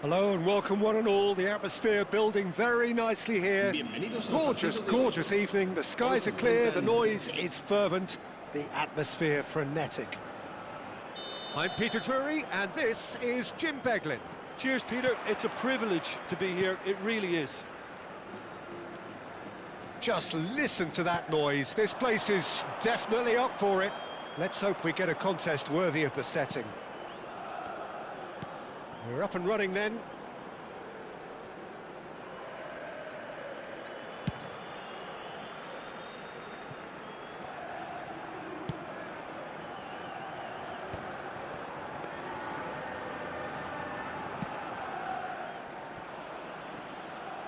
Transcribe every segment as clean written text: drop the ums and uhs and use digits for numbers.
Hello and welcome one and all. The atmosphere building very nicely here. Gorgeous, gorgeous evening. The skies are clear, the noise is fervent, the atmosphere frenetic. I'm Peter Drury and this is Jim Beglin. Cheers, Peter. It's a privilege to be here. It really is. Just listen to that noise. This place is definitely up for it. Let's hope we get a contest worthy of the setting. We're up and running then.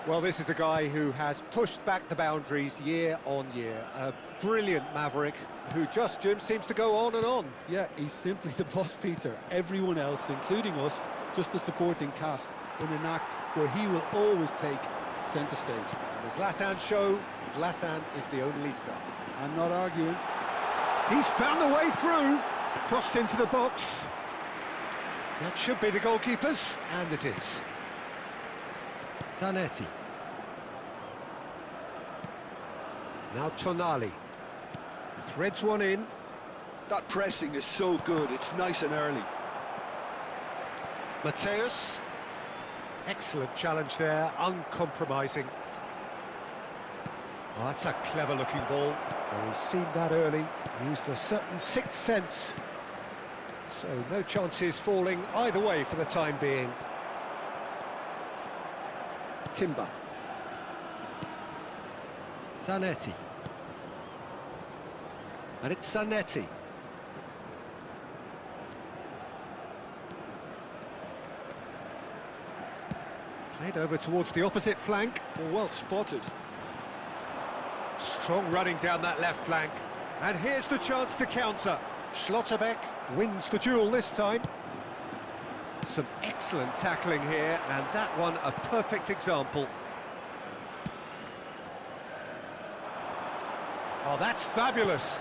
Well, this is a guy who has pushed back the boundaries year on year. A brilliant maverick, who just, Jim, seems to go on and on. Yeah, he's simply the boss, Peter. Everyone else, including us, just the supporting cast in an act where he will always take centre stage. And the Zlatan show, Zlatan is the only star. I'm not arguing. He's found the way through, crossed into the box. That should be the goalkeeper's, and it is. Zanetti. Now Tonali. Threads one in. That pressing is so good, it's nice and early. Mateus. Excellent challenge there, uncompromising. Oh, that's a clever-looking ball. Well, he's seen that early, used a certain sixth sense. So no chances falling either way for the time being. Timber. Zanetti. And it's Zanetti. Played over towards the opposite flank. Well spotted. Strong running down that left flank. And here's the chance to counter. Schlotterbeck wins the duel this time. Some excellent tackling here, and that one a perfect example. Oh, that's fabulous.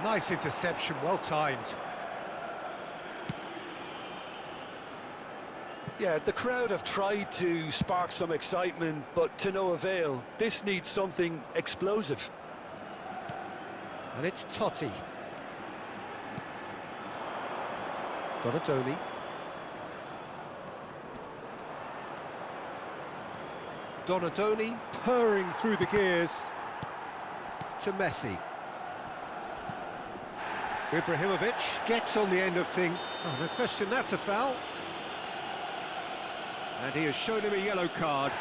Nice interception, well timed. Yeah, the crowd have tried to spark some excitement, but to no avail. This needs something explosive. And it's Totti. Donadoni. Donadoni purring through the gears to Messi. Ibrahimovic gets on the end of things. Oh, no question, that's a foul. And he has shown him a yellow card.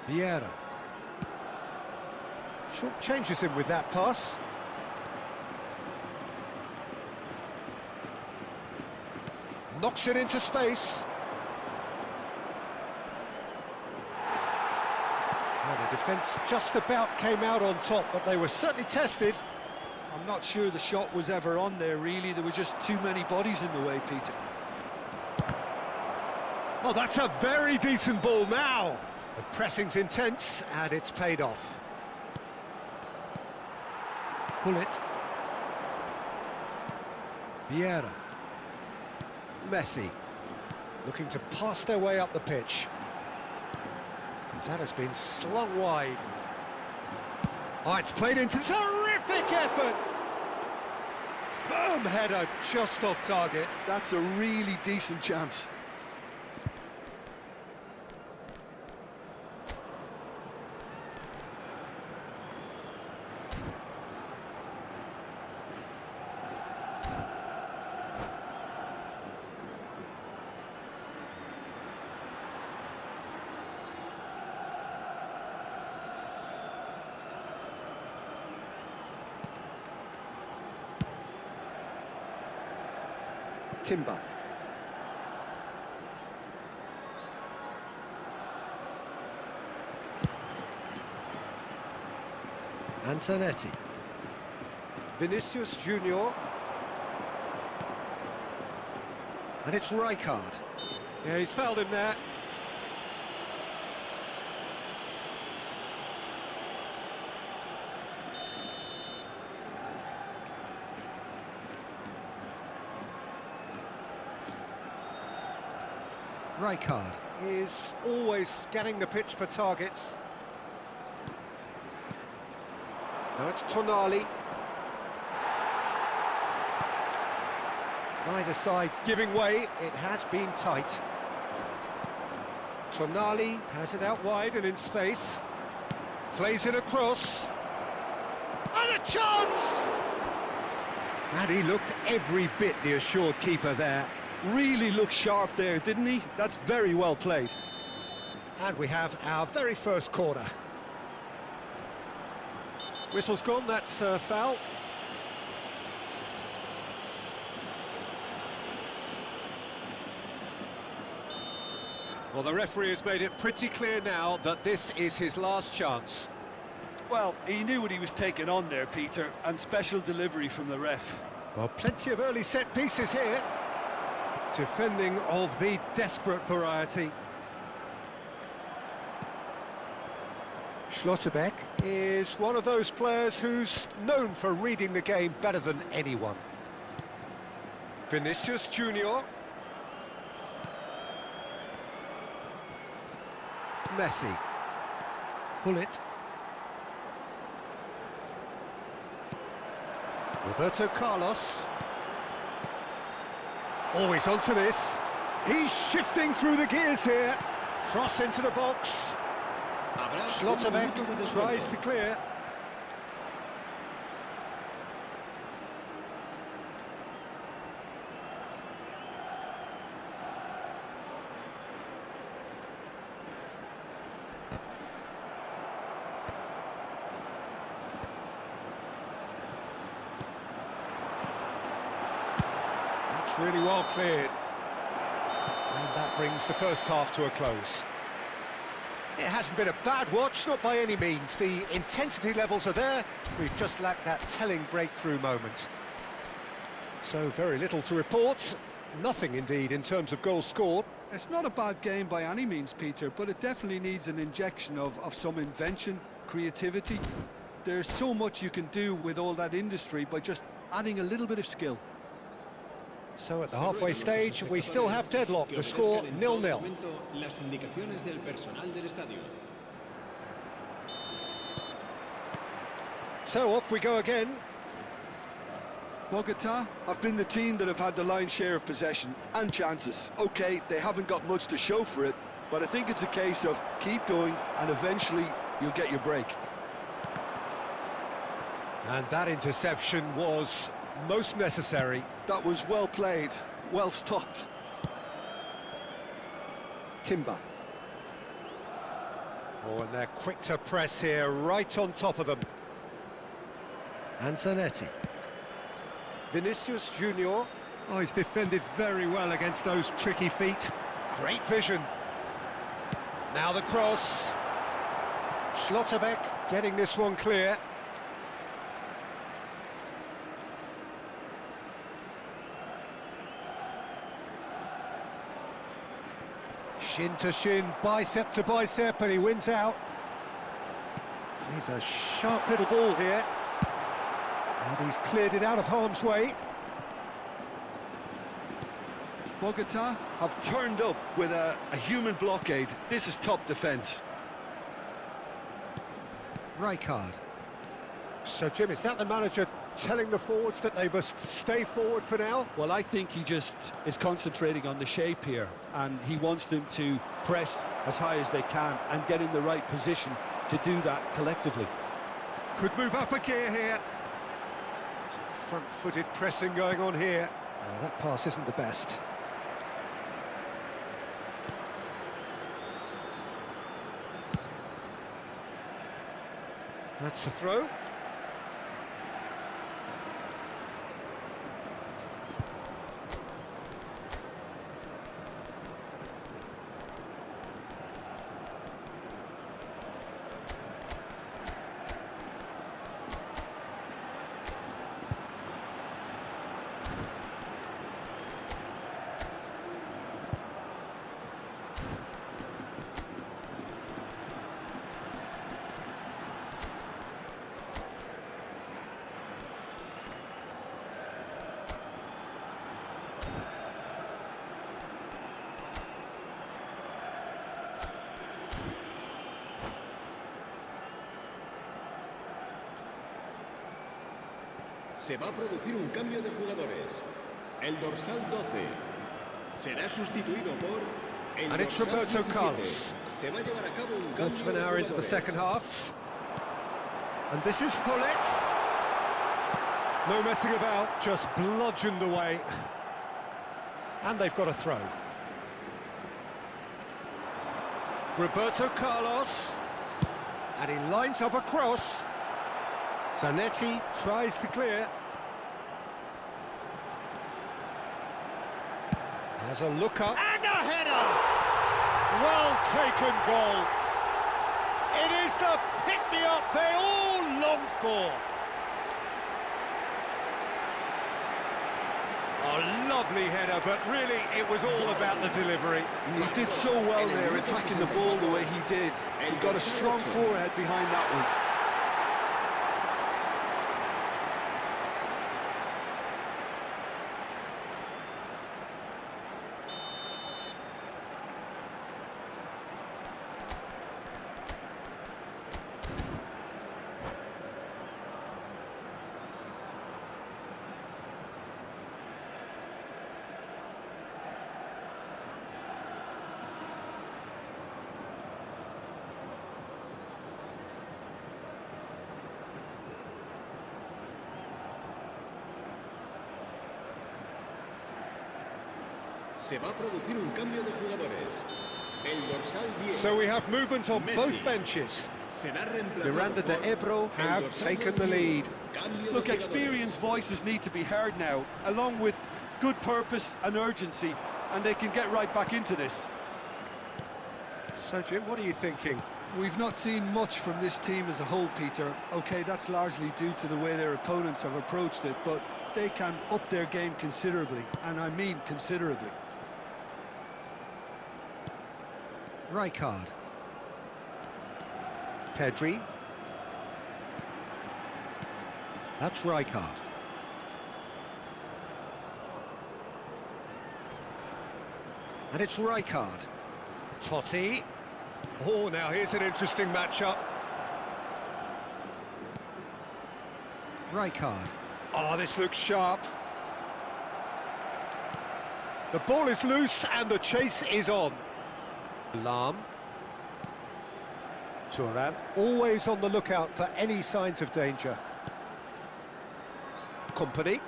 Vieira. Short changes him with that pass. Knocks it into space. Well, the defence just about came out on top, but they were certainly tested. I'm not sure the shot was ever on there, really. There were just too many bodies in the way, Peter. Oh, that's a very decent ball now. The pressing's intense, and it's paid off. Bullet. Vieira. Messi. Looking to pass their way up the pitch. That has been slung wide. Oh, it's played into... Terrific effort! Firm header just off target. That's a really decent chance. Timber. Zanetti. Vinicius Junior. And it's Rijkaard. Yeah, he's fouled him there. Rijkaard is always scanning the pitch for targets. Now it's Tonali. Neither side giving way, it has been tight. Tonali has it out wide and in space. Plays it across. And a chance! And he looked every bit the assured keeper there. Really looked sharp there, didn't he? That's very well played. And we have our very first corner. Whistle's gone, that's a foul. Well, the referee has made it pretty clear now that this is his last chance. Well, he knew what he was taking on there, Peter, and special delivery from the ref. Well, plenty of early set pieces here. Defending of the desperate variety. Schlotterbeck is one of those players who's known for reading the game better than anyone. Vinicius Junior. Messi. Hullet. Roberto Carlos. Oh, he's onto this. He's shifting through the gears here. Cross into the box. Schlotterbeck tries to clear. That's really well cleared. And that brings the first half to a close. It hasn't been a bad watch, not by any means. The intensity levels are there. We've just lacked that telling breakthrough moment. So very little to report. Nothing, indeed, in terms of goals scored. It's not a bad game by any means, Peter, but it definitely needs an injection of some invention, creativity. There's so much you can do with all that industry by just adding a little bit of skill. So at the halfway stage, we still have deadlock. The score 0-0. So off we go again. Bogota have been the team that have had the lion's share of possession and chances. Okay, they haven't got much to show for it, but I think it's a case of keep going and eventually you'll get your break. And that interception was most necessary. That was well played, well stopped. Timber. Oh, and they're quick to press here, right on top of them. And Zanetti. Vinicius Junior. Oh, he's defended very well against those tricky feet. Great vision. Now the cross. Schlotterbeck getting this one clear. Shin to shin, bicep to bicep, and he wins out. He's a sharp little ball here. And he's cleared it out of harm's way. Bogota have turned up with a human blockade. This is top defence. Rijkaard. So, Jim, is that the manager telling the forwards that they must stay forward for now? Well, I think he just is concentrating on the shape here, and he wants them to press as high as they can and get in the right position to do that collectively. Could move up a gear here. Some front-footed pressing going on here. Oh, that pass isn't the best. That's the throw. Se va a producir un cambio de jugadores. El dorsal 12 será sustituido por el And it's dorsal Roberto 17. Carlos. Se va a llevar a cabo un Quarter cambio of an de hour into the jugadores. second half. And this is Hullet. No messing about, just bludgeoned away. And they've got a throw. Roberto Carlos. And he lines up a cross. Zanetti tries to clear. Has a look up. And a header! Well taken goal. It is the pick-me-up they all longed for. A lovely header, but really it was all about the delivery. He did so well there, attacking the ball the way he did. He got a strong forehead behind that one. Se va a producir un cambio de jugadores. El dorsal 10. So we have movement on both benches. Será reemplazado Miranda de por Ebro el have dorsal taken the 9. lead. Cambio de Look, jugadores. experienced voices need to be heard now, along with good purpose and urgency, and they can get right back into this. So, Jim, what are you thinking? We've not seen much from this team as a whole, Peter. OK, that's largely due to the way their opponents have approached it, but they can up their game considerably, and I mean considerably. Rijkaard. Pedri. That's Rijkaard. And it's Rijkaard. Totti. Oh, now here's an interesting matchup. Rijkaard. Oh, this looks sharp. The ball is loose and the chase is on. Lahm. Thuram, always on the lookout for any signs of danger. Company.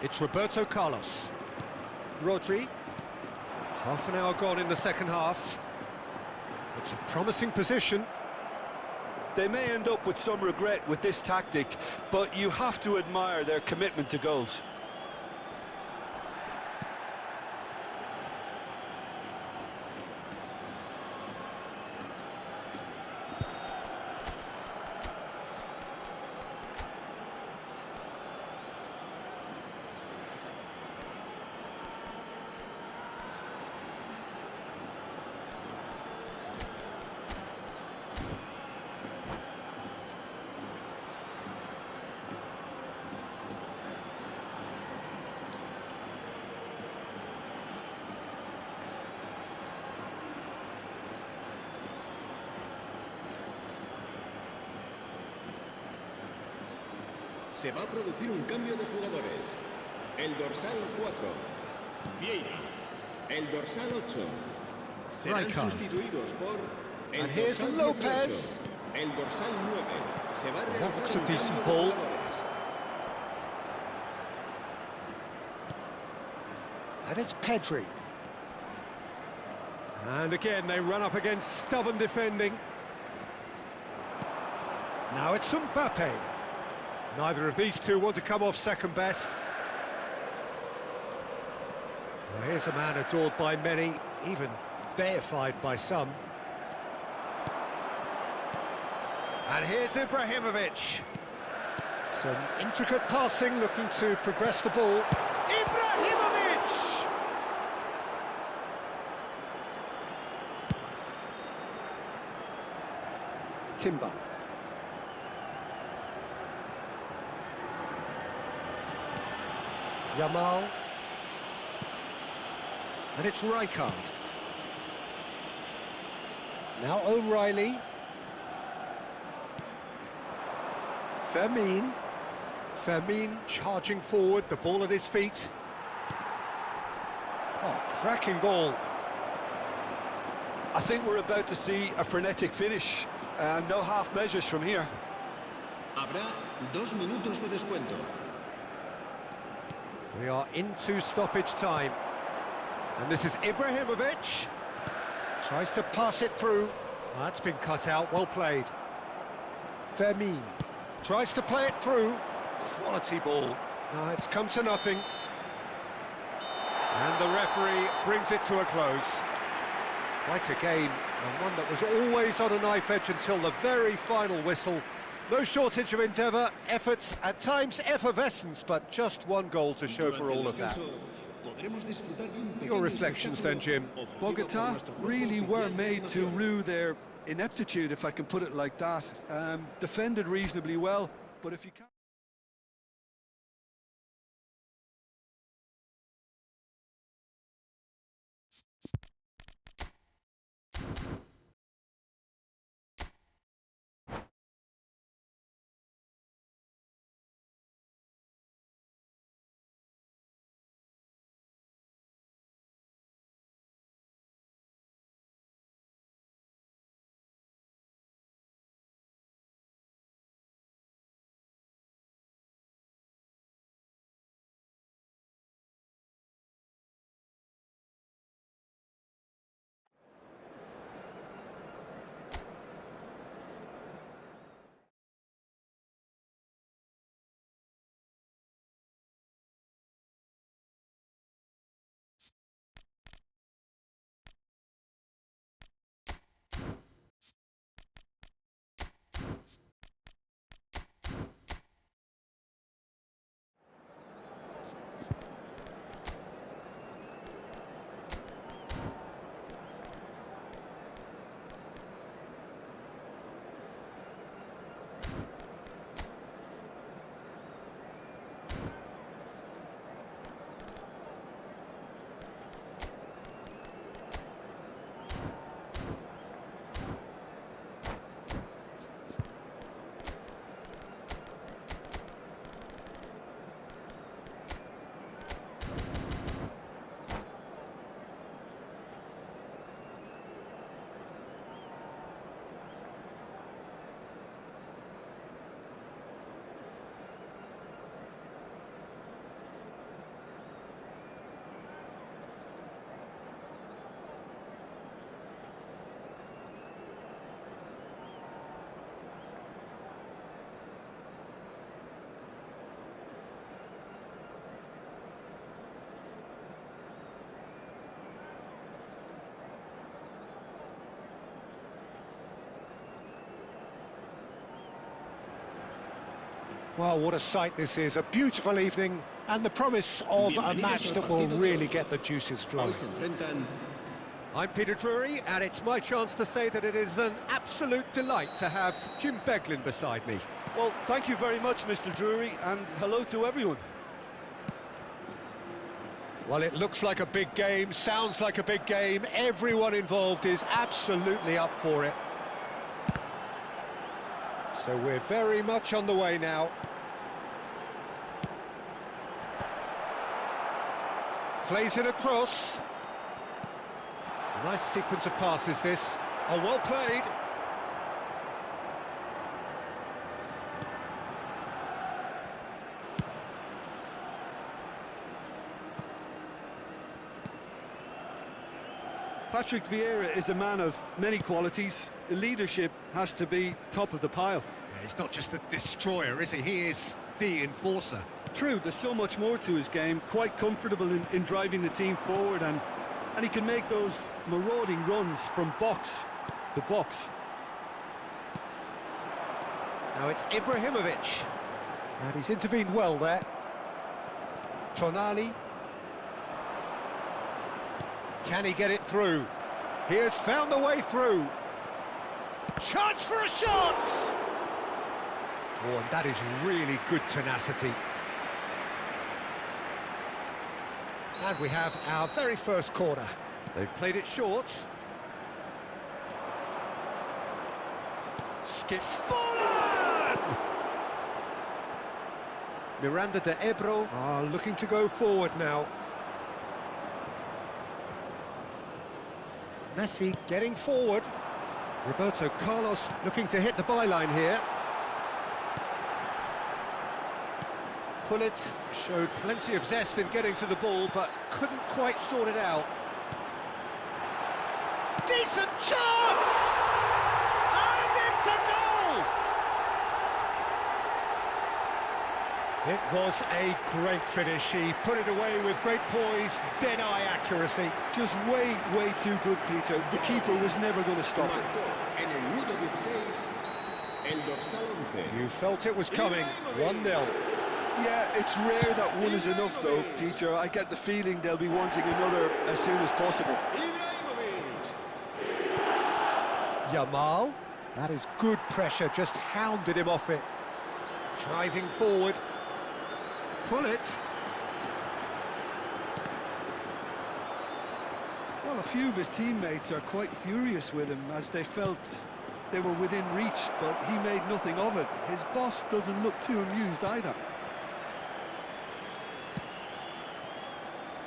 It's Roberto Carlos. Rodri. Half an hour gone in the second half. It's a promising position. They may end up with some regret with this tactic, but you have to admire their commitment to goals. Se va a producir un cambio de jugadores. El dorsal 4, Vieira. El dorsal 8. Serán Rijkaard. sustituidos por el And here's dorsal Lopez. 18. El dorsal 9. Se va a That looks realizar a un decent cambio de ball. jugadores. And it's Pedri. And again, they run up against stubborn defending. Now it's Mbappe. Neither of these two want to come off second best. Well, here's a man adored by many, even deified by some. And here's Ibrahimovic. Some intricate passing, looking to progress the ball. Ibrahimovic! Timber. Yamal. And it's Rijkaard. Now O'Reilly. Fermin. Fermin charging forward, the ball at his feet. Oh, cracking ball. I think we're about to see a frenetic finish, and no half measures from here. Habrá 2 minutos de descuento. We are into stoppage time. And this is Ibrahimovic. Tries to pass it through. That's been cut out, well played. Fermin tries to play it through. Quality ball. No, it's come to nothing. And the referee brings it to a close. Quite a game, and one that was always on a knife edge until the very final whistle. No shortage of endeavour, efforts, at times effervescence, but just one goal to show for all of that. Your reflections then, Jim? Bogota really were made to rue their ineptitude, if I can put it like that. Defended reasonably well, but if you can't... Well, what a sight this is. A beautiful evening and the promise of a match that will really get the juices flowing. I'm Peter Drury, and it's my chance to say that it is an absolute delight to have Jim Beglin beside me. Well, thank you very much, Mr. Drury, and hello to everyone. Well, it looks like a big game, sounds like a big game. Everyone involved is absolutely up for it. So we're very much on the way now. Plays it across. A nice sequence of passes this. Oh, well played. Patrick Vieira is a man of many qualities. The leadership has to be top of the pile. Yeah, he's not just a destroyer, is he? He is the enforcer. True, there's so much more to his game, quite comfortable in driving the team forward, and he can make those marauding runs from box to box. Now it's Ibrahimovic, and he's intervened well there. Tonali. Can he get it through? He has found the way through. Chance for a shot! Oh, and that is really good tenacity. And we have our very first corner. They've played it short. Skips forward! Miranda de Ebro are looking to go forward now. Messi getting forward. Roberto Carlos looking to hit the byline here. Pullet showed plenty of zest in getting to the ball, but couldn't quite sort it out. Decent chance! And it's a goal! It was a great finish. He put it away with great poise, dead-eye accuracy. Just way too good, Peter. The keeper was never going to stop it. En el minuto 16, el dorsal 11. You felt it was coming. 1-0. Yeah, it's rare that one is enough, though, Peter. I get the feeling they'll be wanting another as soon as possible. Yamal. That is good pressure, just hounded him off it. Driving forward. Pull it. Well, a few of his teammates are quite furious with him as they felt they were within reach, but he made nothing of it. His boss doesn't look too amused either.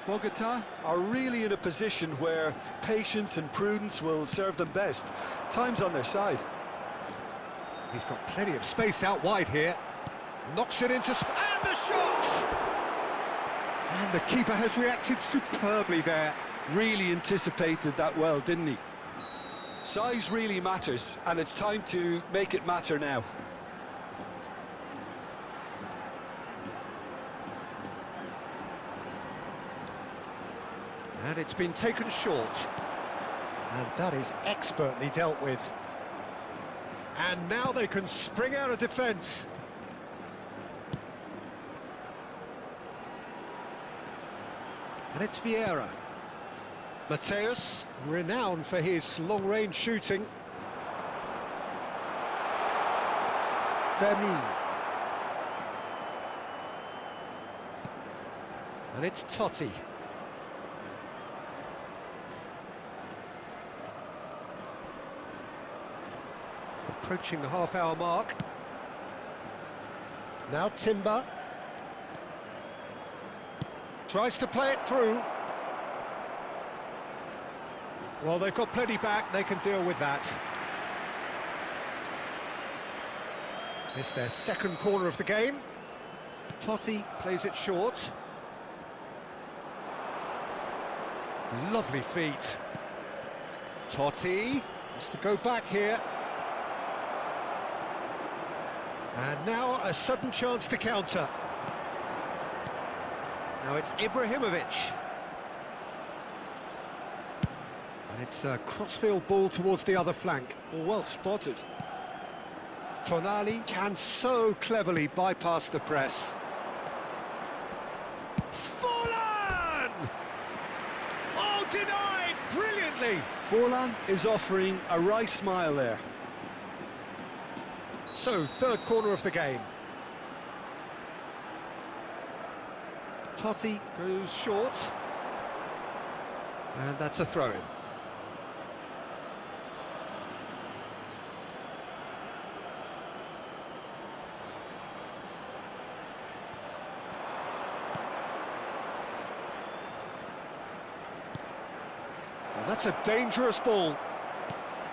Bogota are really in a position where patience and prudence will serve them best. Time's on their side. He's got plenty of space out wide here. Knocks it into... and the shot! And the keeper has reacted superbly there. Really anticipated that well, didn't he? Size really matters, and it's time to make it matter now. And it's been taken short. And that is expertly dealt with. And now they can spring out of defence. And it's Vieira. Mateus, renowned for his long-range shooting. Vermin. And it's Totti. Approaching the half-hour mark. Now Timber. Tries to play it through. Well, they've got plenty back, they can deal with that. It's their second corner of the game. Totti plays it short. Lovely feet. Totti has to go back here. And now a sudden chance to counter. Now it's Ibrahimovic. And it's a crossfield ball towards the other flank. Well spotted. Tonali can so cleverly bypass the press. Forlan! Oh, denied brilliantly! Forlan is offering a right smile there. So, third corner of the game. Totti goes short. And that's a throw-in. And that's a dangerous ball.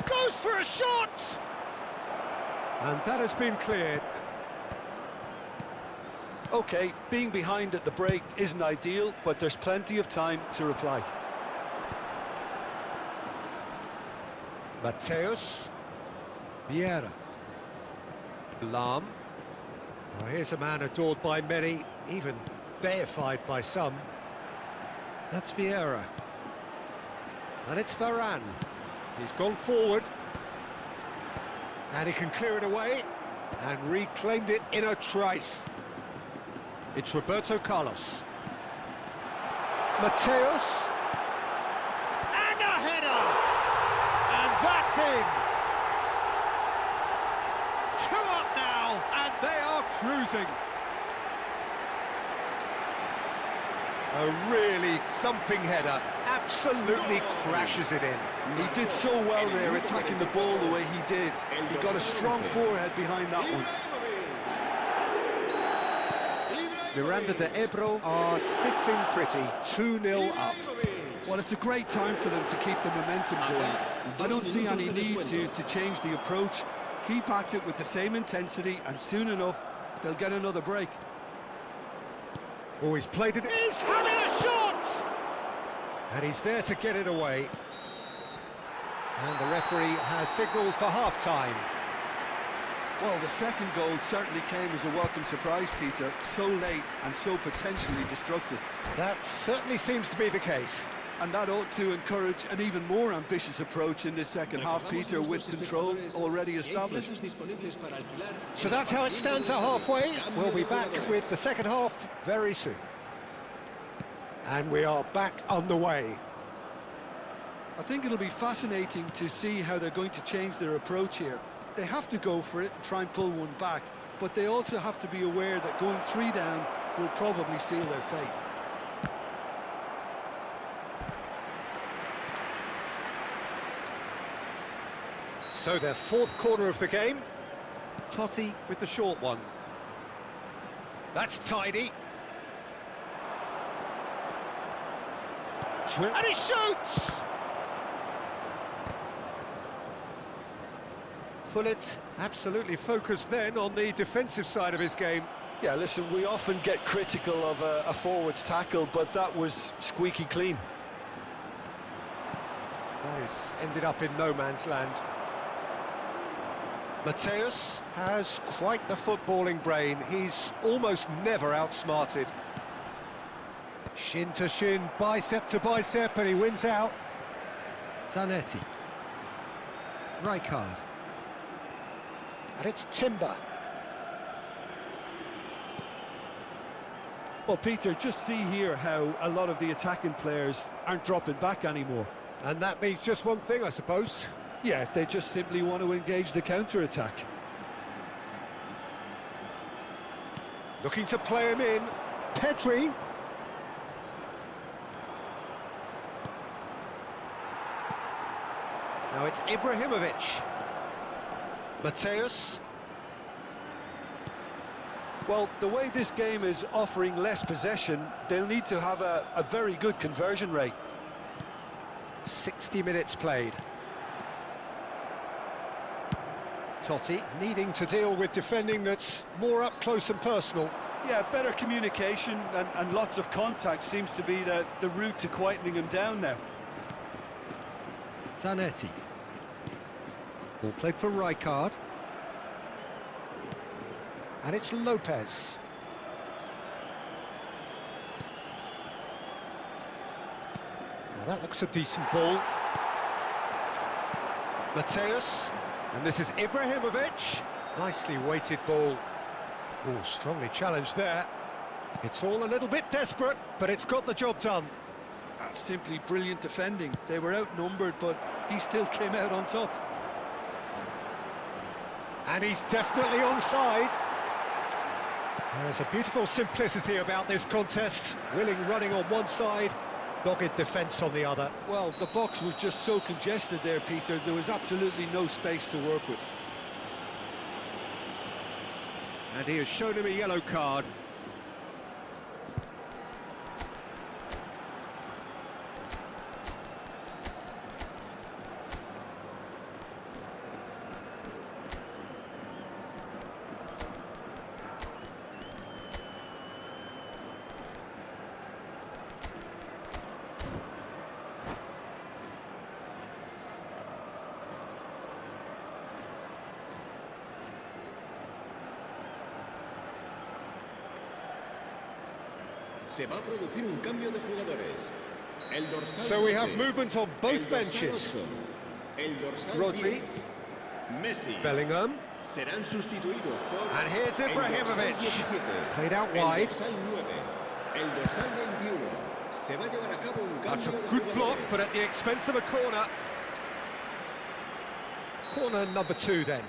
Goes for a shot! And that has been cleared. OK, being behind at the break isn't ideal, but there's plenty of time to reply. Mateus. Vieira. Lam. Well, here's a man adored by many, even deified by some. That's Vieira. And it's Varane. He's gone forward. And he can clear it away. And reclaimed it in a trice. It's Roberto Carlos. Mateus. And a header! And that's in! 2 up now, and they are cruising. A really thumping header, absolutely crashes it in. He did so well there, attacking the ball the way he did. He got a strong forehead behind that one. Miranda de Ebro are sitting pretty, 2-0 up. Well, it's a great time for them to keep the momentum going. I don't see any need to change the approach. Keep at it with the same intensity, and soon enough, they'll get another break. Oh, he's played it. He's having a shot! And he's there to get it away. And the referee has signalled for half-time. Well, the second goal certainly came as a welcome surprise, Peter. So late and so potentially destructive. That certainly seems to be the case. And that ought to encourage an even more ambitious approach in this second half, Peter, with control already established. So that's how it stands at halfway. We'll be back with the second half very soon. And we are back underway. I think it'll be fascinating to see how they're going to change their approach here. They have to go for it and try and pull one back, but they also have to be aware that going 3 down will probably seal their fate. So their fourth corner of the game. Totti with the short one. That's tidy. And he shoots! Pullet absolutely focused then on the defensive side of his game. Yeah, listen, we often get critical of a forward's tackle, but that was squeaky clean. That is ended up in no man's land. Mateus has quite the footballing brain. He's almost never outsmarted. Shin to shin, bicep to bicep, and he wins out. Zanetti. Rijkaard. And it's Timber. Well, Peter, just see here how a lot of the attacking players aren't dropping back anymore. And that means just one thing, I suppose. Yeah, they just simply want to engage the counter-attack. Looking to play him in. Pedri. Now it's Ibrahimovic. Mateus. Well, the way this game is offering less possession, they'll need to have a very good conversion rate. 60 minutes played. Totti needing to deal with defending that's more up close and personal. Yeah, better communication and lots of contact seems to be the route to quietening him down now. Zanetti. Ball played for Rijkaard. And it's Lopez. Now that looks a decent ball. Mateus. And this is Ibrahimovic. Nicely weighted ball. Oh, strongly challenged there. It's all a little bit desperate, but it's got the job done. That's simply brilliant defending. They were outnumbered, but he still came out on top. And he's definitely onside. There's a beautiful simplicity about this contest. Willing running on one side, dogged defence on the other. Well, the box was just so congested there, Peter. There was absolutely no space to work with. And he has shown him a yellow card. Se va a producir un cambio de jugadores. El dorsal So we have 12, movement on both el dorsal benches. 8, el dorsal Rodri. 10, Messi. Bellingham. Serán sustituidos por And here's el dorsal Ibrahimovic. 17, Played out el wide. dorsal 9, el dorsal 21. Se va a llevar a cabo un cambio That's a de good block, jugadores. but at the expense of a corner. Corner number 2 then.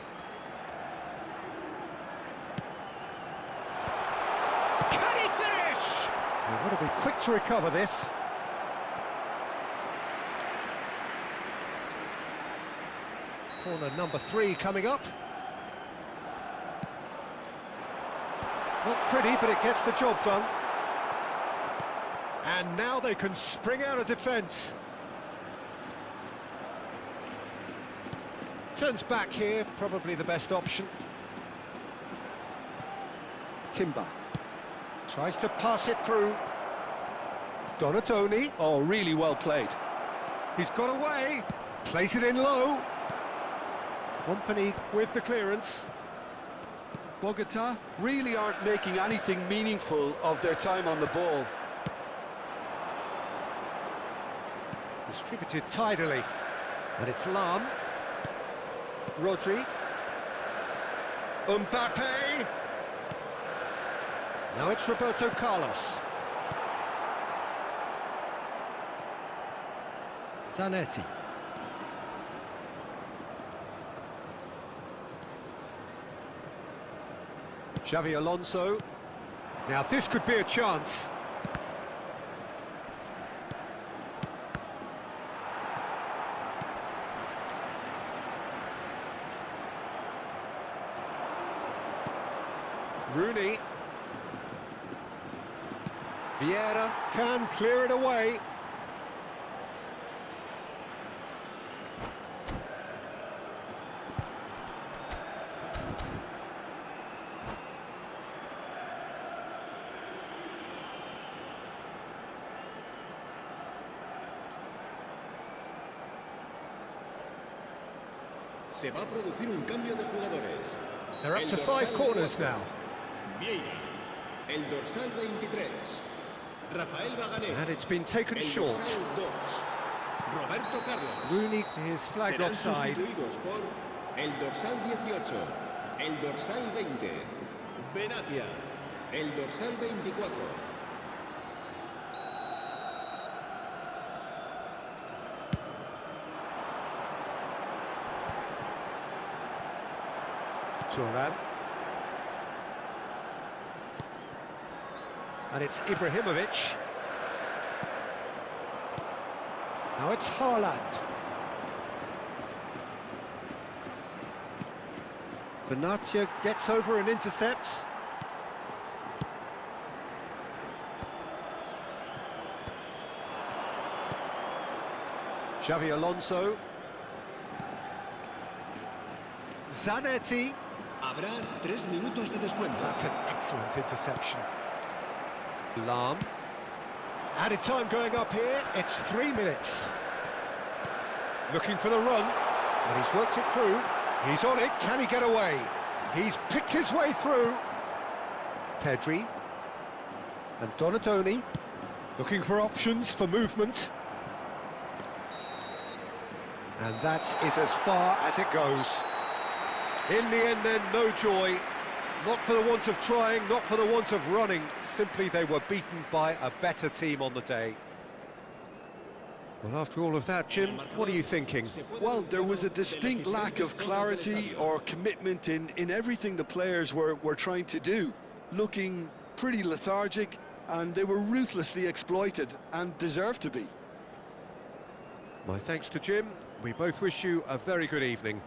Can he finish? They want to be quick to recover this. Corner number 3 coming up. Not pretty, but it gets the job done. And now they can spring out of defence. Turns back here, probably the best option. Timber. Tries to pass it through. Donatoni. Oh, really well played. He's got away. Plays it in low. Company with the clearance. Bogota really aren't making anything meaningful of their time on the ball. Distributed tidily. And it's Lam. Rodri. Mbappe. Now it's Roberto Carlos. Zanetti. Xavi Alonso. Now this could be a chance. Rooney. Vieira can clear it away. Se va a producir un cambio de jugadores. They're up to 5 corners now. Vieira, el dorsal 23. Rafael Bagané. And it's been taken short. Dorsal 2. Roberto Carlos. Rooney is flagged Serán offside. sustituidos por el dorsal 18, el dorsal 20, Benatia, el dorsal 24. Turan. And it's Ibrahimovic. Now it's Haaland. Benatia gets over and intercepts. Xavi Alonso. Zanetti. Habrá 3 minutos de descuento. That's an excellent interception. Lam. Added time going up here, it's 3 minutes. Looking for the run, and he's worked it through. He's on it, can he get away? He's picked his way through. Pedri. And Donadoni. Looking for options for movement. And that is as far as it goes. In the end then, no joy. Not for the want of trying, not for the want of running. Simply they were beaten by a better team on the day. Well, after all of that, Jim, what are you thinking? Well, there was a distinct lack of clarity or commitment in everything the players were trying to do. Looking pretty lethargic, and they were ruthlessly exploited, and deserved to be. My thanks to Jim. We both wish you a very good evening.